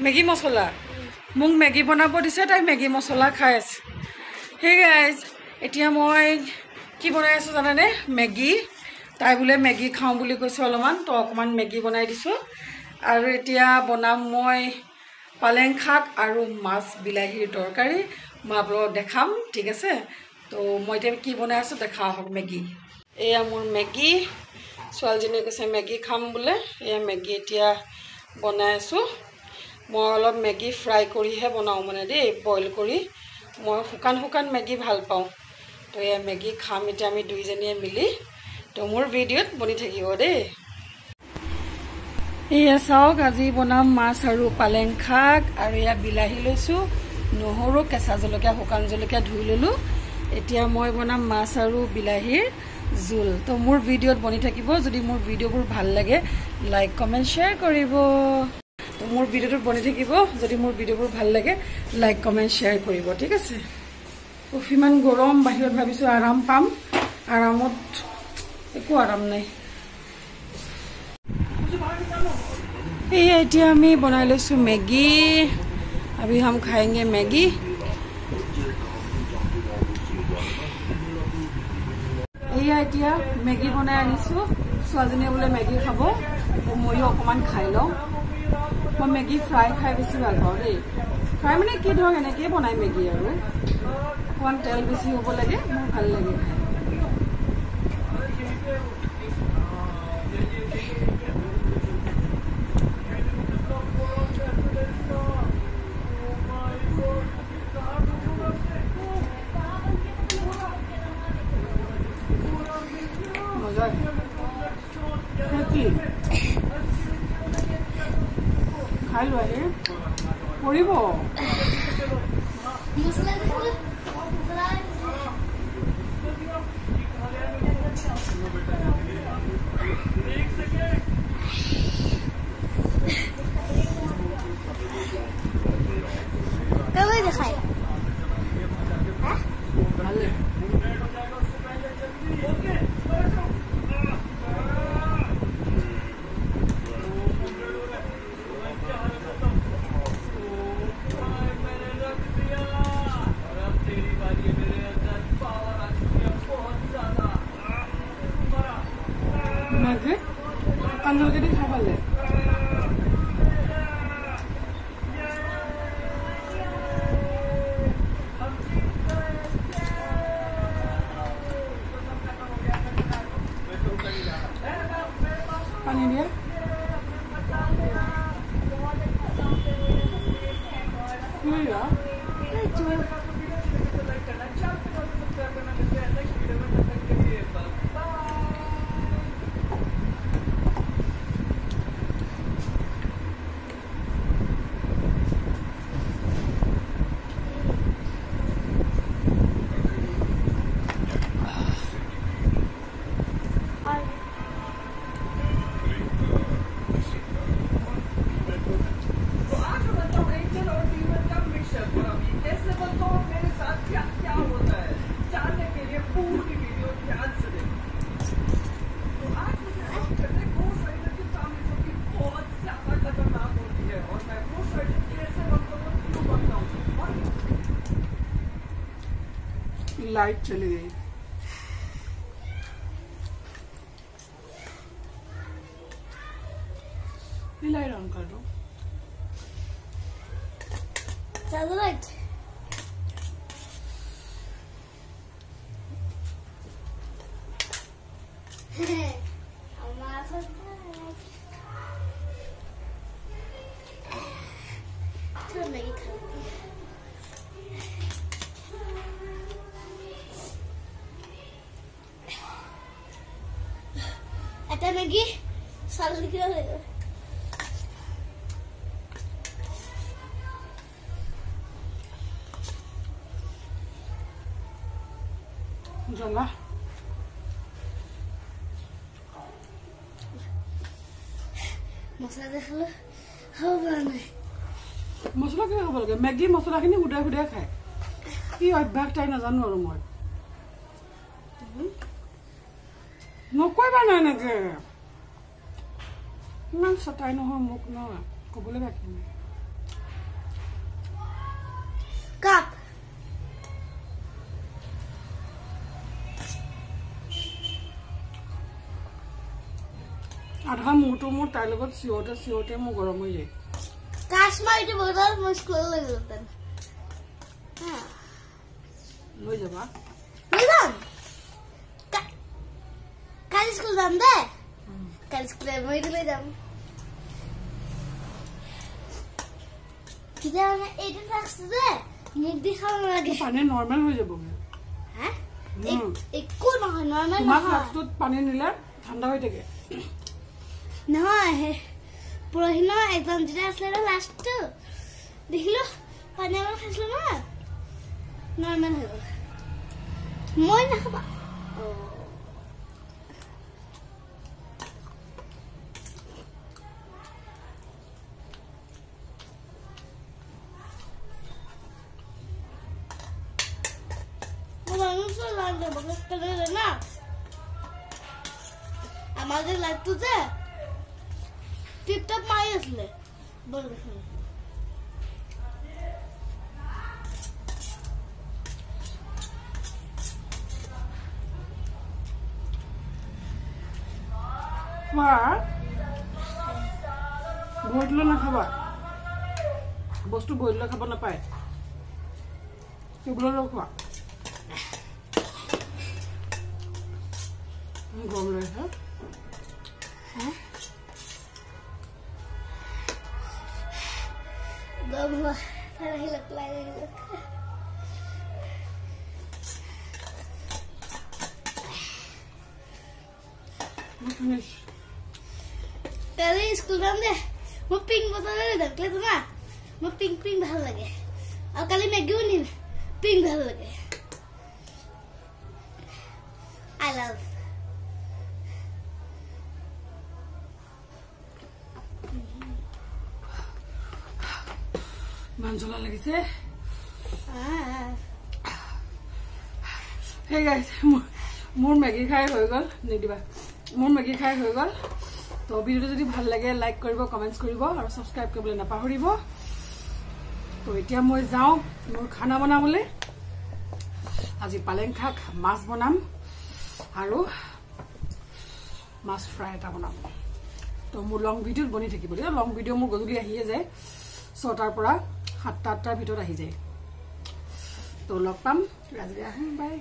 Maggi মছলা মোক Maggi বনাব দিছে তাই মেগী মছলা খাই আছে হে গাইজ এতিয়া মই কি বনাই আছো জানানে মেগী তাই বোলে মেগী খাওঁ বুলি কৈছে অলপমান তো অকমান মেগী বনাই দিছো আৰু এতিয়া বনাম মই পালেং শাক আৰু মাছ বিলাহীৰ তৰকাৰী মই আপোনালোকক দেখাম ঠিক আছে তো মই এতিয়া কি বনাই আছো দেখা হওক মেগী এয়া মোৰ মেগী ছোৱালীজনীয়ে কৈছে মেগী খাম বোলে এয়া মেগী এতিয়া বনাই আছো মই অলপ মেগী ফ্ৰাই কৰিহে বনাওঁ মানে দেই বইল কৰি মই শুকান মেগী ভাল পাওঁ তো এয়া মেগী খাম এতিয়া আমি দুইজনীয়ে মিলি তো মোৰ ভিডিঅ'ত বনি থাকিব দেই এয়া চাওক আজি বনাম মাছ আৰু পালেং শাক আৰু এয়া বিলাহী লৈছো নহৰু কেঁচা জলকীয়া শুকান জলকীয়া ধুই ললো এতিয়া মই বনাম মাছ আৰু বিলাহীৰ জোল তো মোৰ ভিডিঅ'ত বনি থাকিব যদি মোৰ ভিডিঅ'বোৰ ভাল লাগে লাইক কমেণ্ট শ্বেয়াৰ কৰিব তো মোৰ ভিডিঅ'টো বনি থাকিব যদি মোৰ ভিডিঅ'বোৰ ভাল লাগে লাইক কমেণ্ট শ্বেয়াৰ কৰিব ঠিক আছে ইমান গৰম বাহিৰত ভাবিছো আৰাম পাম আৰামত একো আৰাম নাই এয়া এতিয়া আমি বনাই লৈছো মেগী अभी हम खाएंगे मैगी এয়া এতিয়া মেগী বনাই আনিছো ছোৱালীজনীয়ে বোলে মেগী খাব তো ময়ো অকমান খাই লওঁ মই মেগী ফ্ৰাই খাই বেছি ভাল পাওঁ দেই ফ্ৰাই মানে কি ধৰক এনেকৈ বনাই মেগী আৰু অকমান তেল বেছি হ'ব লাগে মোৰ ভাল লাগে খাই লোৱা হে পৰিব যদি খাই পালে পানী দিয়া लाइट चली गई लाइट ऑन कर दो चलो लाइट आता मैगी साल किलो ले जला मसाला देखलो हो बने मसाला के हो लगे मैगी मसाला खिनि हुडा हुडा खाय की अभ्यास ताई न जानो और মই নকইবা না নাকে ইমান সতাই নহয় মোক ন কবলৈ বাকি নাই কাপ আধা মূৰটো মোৰ তাইৰ লগত চিঞৰতে মোৰ গৰম হৈ যায় কাশ মাৰিটো বদল মই স্কুল লৈ গ'লতেন লৈ যাবা লৈ যাম কালি স্কুল যাম দে কালি স্কুলে মই লৈ যাম কিবা মানে এইটো থাকছে যে মোক দেখাব নালাগে পানী নৰ্মেল হৈ যাব হা একো নহয় নৰ্মেল তোমাক নহয় লাষ্টত পানী নিলে ঠাণ্ডা হৈ থাকে নহয় পৰহি ন একদম যেতিয়া আছিলে লাষ্টটো দেখিলো পানী আমাৰ খাইছিলো ন নৰ্মেল হৈ গ'ল মই নাখাবা আমাৰ যে লাইটটো যে টিপ টপ মাৰি আছিলে বল দেখোন বইল দিলে নাখাবা বস্তু বইল দিলে খাব নাপায় টেবুলত খোৱা গৰম লৈ আছে গম হোৱা আহিলে প্লাই আহিলে কালি স্কুল যাম দে মই পিংক বটল লৈ যাম কেলে জানা মই পিংক ভাল লাগে আৰু কালি মেগীও নিম পিংক ভাল লাগে আই লাভ ইমান জ্বলা লাগিছে Hey guys, মোৰ মেগী খাই হৈ গ'ল নিদিবা মোৰ মেগী খাই হৈ গ'ল তো ভিডিওটো যদি ভাল লাগে লাইক কৰিব কমেন্টস কৰিব আৰু সাবস্ক্ৰাইব কৰিবলৈ নাপাহৰিব তো এতিয়া মই যাও মোৰ খানা বনাবলৈ আজি পালেং শাক মাছ বনাম আৰু মাছ ফ্ৰাই এটা বনাম তো মোৰ লং ভিডিও বনি থাকিব দিয়া লং ভিডিও মোৰ গধূলি আহিয়ে যায় 6টাৰ পৰা 7টা 8টাৰ ভিতৰত আহি যায় তো লগ পাম ৰাজগা বাই